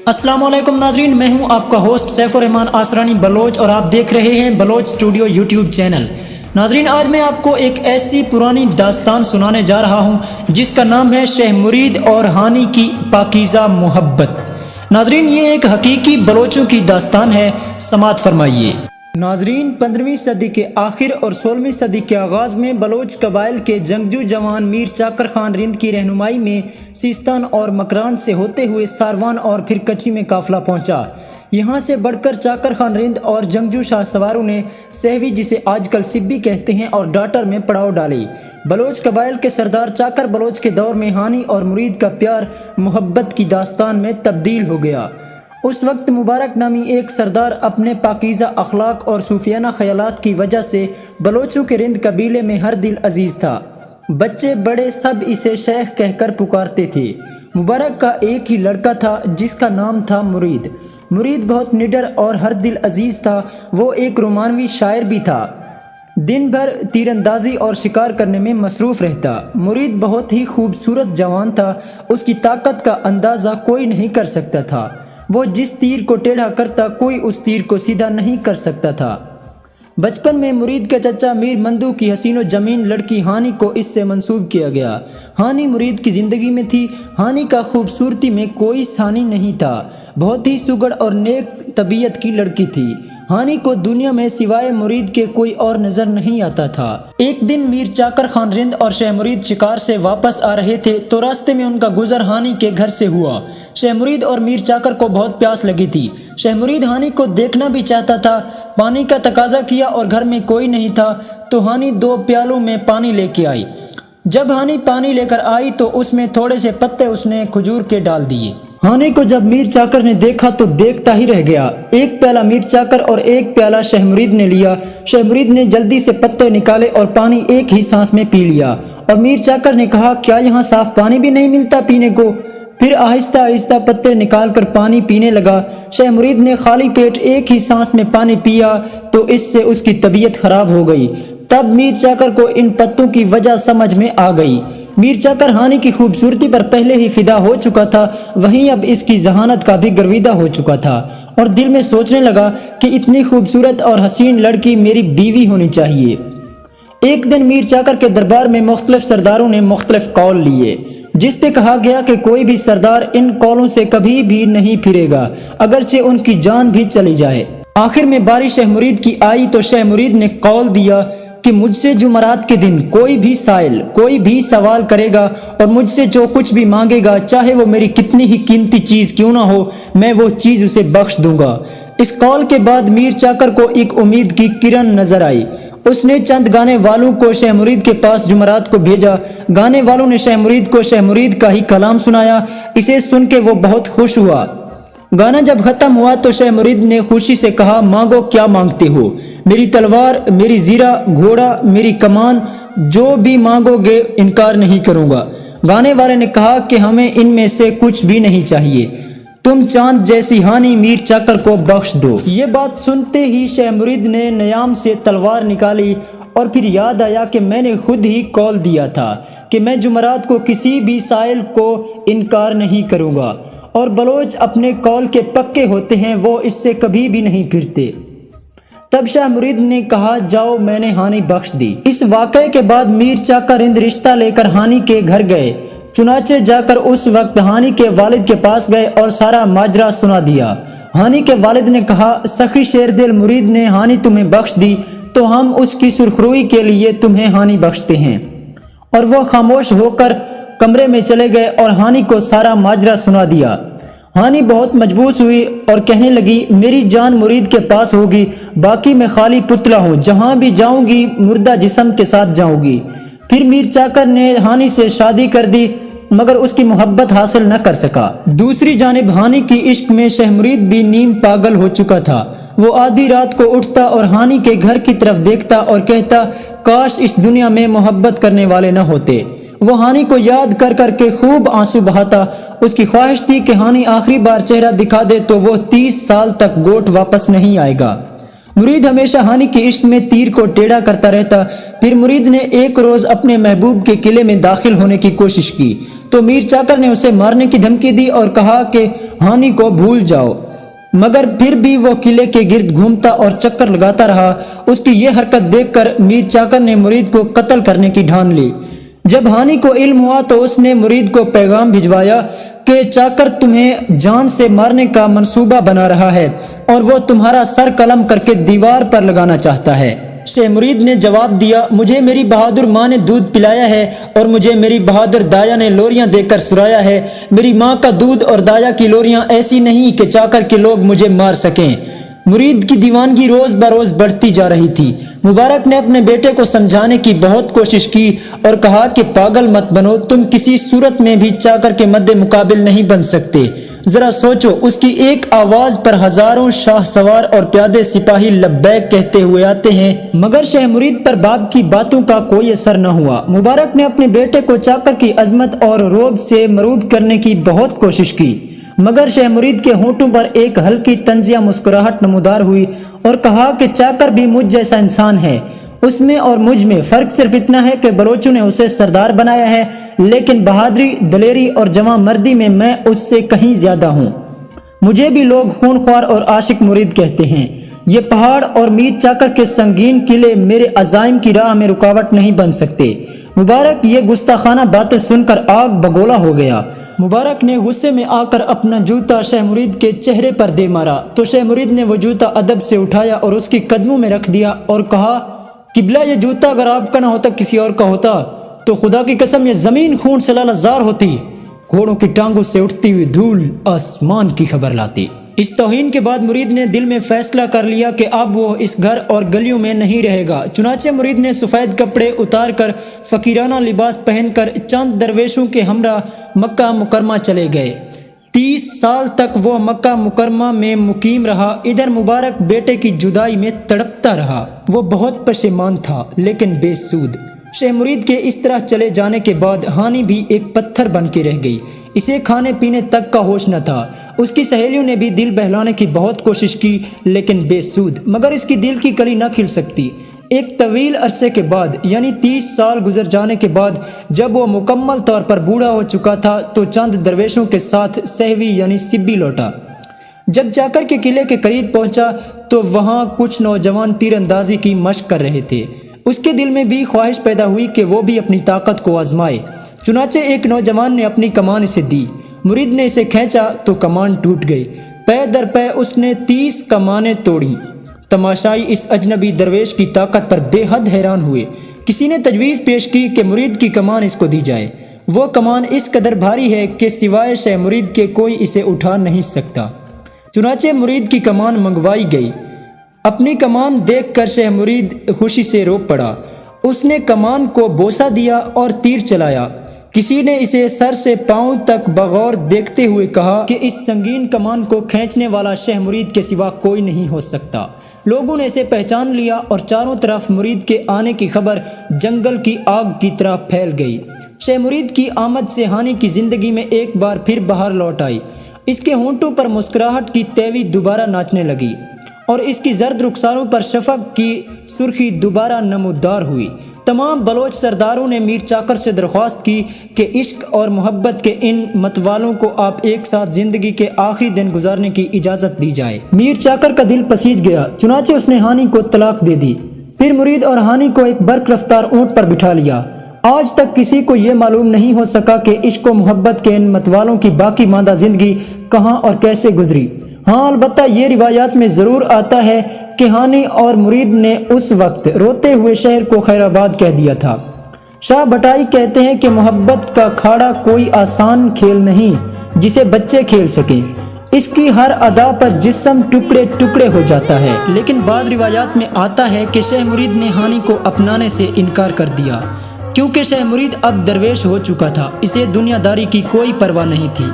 अस्सलाम वालेकुम नाजरीन, मैं हूं आपका होस्ट सैफुर रहमान आसरानी बलोच और आप देख रहे हैं बलोच स्टूडियो यूट्यूब चैनल। नाजरीन, आज मैं आपको एक ऐसी पुरानी दास्तान सुनाने जा रहा हूं जिसका नाम है शेख मुरीद और हानी की पाकीज़ा मोहब्बत। नाजरीन, ये एक हकीकी बलोचों की दास्तान है, समात फरमाइए। नाजरीन, 15वीं सदी के आखिर और 16वीं सदी के आगाज़ में बलोच कबाइल के जंगजू जवान मीर चाकर खान रिंद की रहनुमाई में सिस्तान और मकरान से होते हुए सारवान और फिर कच्ची में काफिला पहुंचा। यहाँ से बढ़कर चाकर खान रिंद और जंगजू शाह सवारों ने सहवी, जिसे आजकल सिब्बी कहते हैं, और डाटर में पड़ाव डाली। बलोच कबाइल के सरदार चाकर बलोच के दौर में हानी और मुरीद का प्यार मोहब्बत की दास्तान में तब्दील हो गया। उस वक्त मुबारक नामी एक सरदार अपने पाकीज़ा अखलाक और सूफियाना ख्यालात की वजह से बलोचों के रिंद कबीले में हर दिल अजीज था। बच्चे बड़े सब इसे शेख कहकर पुकारते थे। मुबारक का एक ही लड़का था जिसका नाम था मुरीद। मुरीद बहुत निडर और हर दिल अजीज था। वो एक रोमानवी शायर भी था। दिन भर तीरंदाजी और शिकार करने में मसरूफ रहता। मुरीद बहुत ही खूबसूरत जवान था। उसकी ताकत का अंदाज़ा कोई नहीं कर सकता था। वो जिस तीर को टेढ़ा करता कोई उस तीर को सीधा नहीं कर सकता था। बचपन में मुरीद के चचा मीर मंदू की हसीनो जमीन लड़की हानी को इससे मंसूब किया गया। हानी मुरीद की ज़िंदगी में थी। हानी का खूबसूरती में कोई सानी नहीं था। बहुत ही सुगड़ और नेक तबीयत की लड़की थी। हानी को दुनिया में सिवाय मुरीद के कोई और नजर नहीं आता था। एक दिन मीर चाकर खान रिंद और शेख मुरीद शिकार से वापस आ रहे थे तो रास्ते में उनका गुजर हानी के घर से हुआ। शेख मुरीद और मीर चाकर को बहुत प्यास लगी थी। शेख मुरीद हानी को देखना भी चाहता था। पानी का तकाजा किया और घर में कोई नहीं था तो हानी 2 प्यालों में पानी लेके आई। जब हानी पानी लेकर आई तो उसमें थोड़े से पत्ते उसने खजूर के डाल दिए। हानी को जब मीर चाकर ने देखा तो देखता ही रह गया। एक प्याला मीर चाकर और एक प्याला शेख मुरीद ने लिया। शेख मुरीद ने जल्दी से पत्ते निकाले और पानी एक ही सांस में पी लिया। और मीर चाकर ने कहा, क्या यहाँ साफ पानी भी नहीं मिलता पीने को? फिर आहिस्ता आहिस्ता पत्ते निकालकर पानी पीने लगा। शेख मुरीद ने खाली पेट एक ही सांस में पानी पिया तो इससे उसकी तबीयत खराब हो गई। तब मीर चाकर को इन पत्तों की वजह समझ में आ गई। मीर चाकर हानी की खूबसूरती पर पहले ही फिदा हो चुका था, वहीं अब इसकी जहानत का भी गर्विदा हो चुका था और दिल में सोचने लगा कि इतनी खूबसूरत और हसीन लड़की मेरी बीवी होनी चाहिए। एक दिन मीर चाकर के दरबार में मुख्तलिफ सरदारों ने मुख्तलिफ कौल लिए, जिस पे कहा गया कि कोई भी सरदार इन कौलों से कभी भी नहीं फिरेगा, अगरचे उनकी जान भी चली जाए। आखिर में बारी शेख मुरीद की आई तो शेख मुरीद ने कौल दिया कि मुझसे जुमरात के दिन कोई भी साइल, कोई भी सवाल करेगा और मुझसे जो कुछ भी मांगेगा, चाहे वो मेरी कितनी ही कीमती चीज क्यों ना हो, मैं वो चीज उसे बख्श दूंगा। इस कौल के बाद मीर चाकर को एक उम्मीद की किरण नजर आई। उसने चंद गाने वालों को शेख मुरीद के पास जुमरात को भेजा। गाने वालों ने शेख मुरीद को शेख मुरीद का ही कलाम सुनाया। इसे सुन के वो बहुत खुश हुआ। गाना जब खत्म हुआ तो शेख मुरीद ने खुशी से कहा, मांगो क्या मांगते हो? मेरी तलवार, मेरी जीरा, घोड़ा, मेरी कमान, जो भी मांगोगे इनकार नहीं करूंगा। गाने वाले ने कहा कि हमें इनमें से कुछ भी नहीं चाहिए, तुम चांद जैसी हानी मीर चाकर को बख्श दो। ये बात सुनते ही शेख मुरीद ने नयाम से तलवार निकाली और फिर याद आया कि मैंने खुद ही कौल दिया था कि मैं जुमरात को किसी भी साइल को इनकार नहीं करूंगा और बलोच अपने कौल के पक्के होते हैं, वो इससे कभी भी नहीं फिरते। तब शाह मुरीद ने कहा, जाओ, मैंने हानि बख्श दी। इस वाक़े के बाद मीर चाकर रिंद रिश्ता लेकर हानि के घर गए। चुनाचे जाकर उस वक्त हानि के वालिद के पास गए और सारा माजरा सुना दिया। हानि के वालिद ने कहा, सखी शेर दिल मुरीद ने हानि तुम्हें बख्श दी तो हम उसकी सुरखरुई के लिए तुम्हें हानि बख्शते हैं। और वो खामोश होकर कमरे में चले गए और हानि को सारा माजरा सुना दिया। हानि बहुत मजबूस हुई और कहने लगी, मेरी जान मुरीद के पास होगी, बाकी मैं खाली पुतला हूँ, जहाँ भी जाऊंगी मुर्दा जिस्म के साथ जाऊंगी। फिर मीर चाकर ने हानि से शादी कर दी मगर उसकी मोहब्बत हासिल न कर सका। दूसरी जानिब हानि की इश्क में शेख मुरीद भी नीम पागल हो चुका था। वो आधी रात को उठता और हानि के घर की तरफ देखता और कहता, काश इस दुनिया में मोहब्बत करने वाले न होते। वो हानि को याद कर करके खूब आंसू बहाता। उसकी ख्वाहिश थी कि हानि आखिरी बार चेहरा दिखा दे तो वो 30 साल तक गोट वापस नहीं आएगा। मुरीद हमेशा हानि के इश्क में तीर को टेढ़ा करता रहता। फिर मुरीद ने एक रोज अपने महबूब के किले में दाखिल होने की कोशिश की تو میر چاکر نے اسے مارنے کی دھمکی دی اور کہا کہ ہانی کو بھول جاؤ، مگر پھر بھی وہ قلعے کے گرد گھومتا اور چکر لگاتا رہا۔ اس کی یہ حرکت دیکھ کر میر چاکر نے مرید کو قتل کرنے کی ٹھان لی۔ جب ہانی کو علم ہوا تو اس نے مرید کو پیغام بھجوایا کہ چاکر تمہیں جان سے مارنے کا منصوبہ بنا رہا ہے اور وہ تمہارا سر قلم کر کے دیوار پر لگانا چاہتا ہے۔ شیخ مرید نے جواب دیا، مجھے میری بہادر ماں نے دودھ پلایا ہے اور مجھے میری بہادر دایا نے لوریاں دے کر سرایا ہے۔ میری ماں کا دودھ اور دایا کی لوریاں ایسی نہیں کہ چاکر کے لوگ مجھے مار سکیں۔ مرید کی دیوانگی روز بروز بڑھتی جا رہی تھی۔ مبارک نے اپنے بیٹے کو سمجھانے کی بہت کوشش کی اور کہا کہ پاگل مت بنو، تم کسی صورت میں بھی چاکر کے مد مقابل نہیں بن سکتے۔ ذرا سوچو، اس کی ایک آواز پر ہزاروں شاہ سوار اور پیادے سپاہی لبیک کہتے ہوئے آتے ہیں، مگر شیخ مرید پر باپ کی باتوں کا کوئی اثر نہ ہوا۔ مبارک نے اپنے بیٹے کو چاکر کی عظمت اور رعب سے مرعوب کرنے کی بہت کوشش کی، مگر شیخ مرید کے ہونٹوں پر ایک ہلکی طنزیہ مسکراہٹ نمودار ہوئی اور کہا کہ چاکر بھی مجھ جیسا انسان ہے، اس میں اور مجھ میں فرق صرف اتنا ہے کہ بلوچوں نے اسے سردار بنایا ہے، لیکن بہادری، دلیری اور جواں مردی میں اس سے کہیں زیادہ ہوں۔ مجھے بھی لوگ خونخوار اور عاشق مرید کہتے ہیں۔ یہ پہاڑ اور میر چاکر کے سنگین قلعے میرے عزائم کی راہ میں رکاوٹ نہیں بن سکتے۔ مبارک یہ گستاخانہ باتیں سن کر آگ بگولا ہو گیا۔ مبارک نے غصے میں آ کر اپنا جوتا شیخ مرید کے چہرے پر دے مارا تو شیخ مرید نے وہ جوتا ادب سے اٹھایا اور اس کے قدموں میں رکھ دیا اور کہا، قبلہ یہ جوتا اگر آپ کا نہ ہوتا کسی اور کا ہوتا تو خدا کی قسم یہ زمین خون سے لالہزار ہوتی، گھوڑوں کی ٹانگوں سے اٹھتی ہوئی دھول آسمان کی خبر لاتی۔ اس توہین کے بعد مرید نے دل میں فیصلہ کر لیا کہ اب وہ اس گھر اور گلیوں میں نہیں رہے گا۔ چنانچہ مرید نے سفید کپڑے اتار کر فقیرانہ لباس پہن کر چند درویشوں کے ہمراہ مکہ مکرمہ چلے گئے۔ 30 سال تک وہ مکہ مکرمہ میں مقیم رہا۔ ادھر مبارک بیٹے کی جدائی میں تڑپتا رہا۔ وہ بہت پشیمان تھا لیکن بے سود۔ شیخ مرید کے اس طرح چلے جانے کے بعد ہانی بھی ایک پتھر بن کے رہ گئی۔ اسے کھانے پینے تک کا ہوش نہ تھا۔ اس کی سہیلیوں نے بھی دل بہلانے کی بہت کوشش کی لیکن بے سود، مگر اس کی دل کی کلی نہ کھل سکتی۔ ایک طویل عرصے کے بعد یعنی 30 سال گزر جانے کے بعد جب وہ مکمل طور پر بوڑھا ہو چکا تھا تو چند درویشوں کے ساتھ سہوی یعنی سبی لوٹا۔ جب چاکر کے قلعے کے قریب پہنچا تو وہاں کچھ نوجوان تیر اندازی کی مشق کر رہے تھے۔ اس کے دل میں بھی خواہش پیدا ہوئی کہ وہ بھی اپنی طاقت کو آزمائے۔ چنانچہ ایک نوجوان نے اپنی کمان اسے دی۔ مرید نے اسے کھینچا تو کمان ٹوٹ گئی۔ پے در پے اس نے 30 کمانیں توڑیں۔ تماشائی اس اجنبی درویش کی طاقت پر بے حد حیران ہوئے۔ کسی نے تجویز پیش کی کہ مرید کی کمان اس کو دی جائے۔ وہ کمان اس قدر بھاری ہے کہ سوائے شیخ مرید کے کوئی اسے اٹھا نہیں سکتا۔ چنانچہ مرید کی کمان منگوائی گئی۔ اپنی کمان دیکھ کر شیخ مرید خوشی سے رو پڑا۔ اس نے کمان کو بوسہ دیا اور تیر چلایا۔ کسی نے اسے سر سے پاؤں تک بغور دیکھتے ہوئے کہا کہ اس سنگین کمان کو کھینچنے والا شیخ مرید کے سوا کوئی نہیں ہو سکتا۔ لوگوں نے اسے پہچان لیا اور چاروں طرف مرید کے آنے کی خبر جنگل کی آگ کی طرح پھیل گئی۔ شیخ مرید کی آمد سے ہانی کی زندگی میں ایک بار پھر بہار لوٹ آئی۔ اس کے ہونٹوں پر مسکراہٹ کی تیوی دوبارہ ناچنے لگی اور اس کی زرد رخساروں پر شفق کی سرخی دوبارہ نمودار ہوئی۔ تمام بلوچ سرداروں نے میر چاکر سے درخواست کی کہ عشق اور محبت کے ان متوالوں کو آپ ایک ساتھ زندگی کے آخری دن گزارنے کی اجازت دی جائے۔ میر چاکر کا دل پسیج گیا، چنانچہ اس نے ہانی کو طلاق دے دی۔ پھر مرید اور ہانی کو ایک برق رفتار اونٹ پر بٹھا لیا۔ آج تک کسی کو یہ معلوم نہیں ہو سکا کہ عشق و محبت کے ان متوالوں کی باقی ماندہ زندگی کہاں اور کیسے گزری۔ ہاں البتہ یہ روایات میں ضرور آتا ہے کہ ہانی اور مرید نے اس وقت روتے ہوئے شہر کو خیر آباد کہہ دیا تھا۔ شاہ بٹائی کہتے ہیں کہ محبت کا کھاڑا کوئی آسان کھیل نہیں جسے بچے کھیل سکیں۔ اس کی ہر ادا پر جسم ٹکڑے ٹکڑے ہو جاتا ہے۔ لیکن بعض روایات میں آتا ہے کہ شیخ مرید نے ہانی کو اپنانے سے انکار کر دیا کیونکہ شیخ مرید اب درویش ہو چکا تھا، اسے دنیا داری کی کوئی پرواہ نہیں تھی۔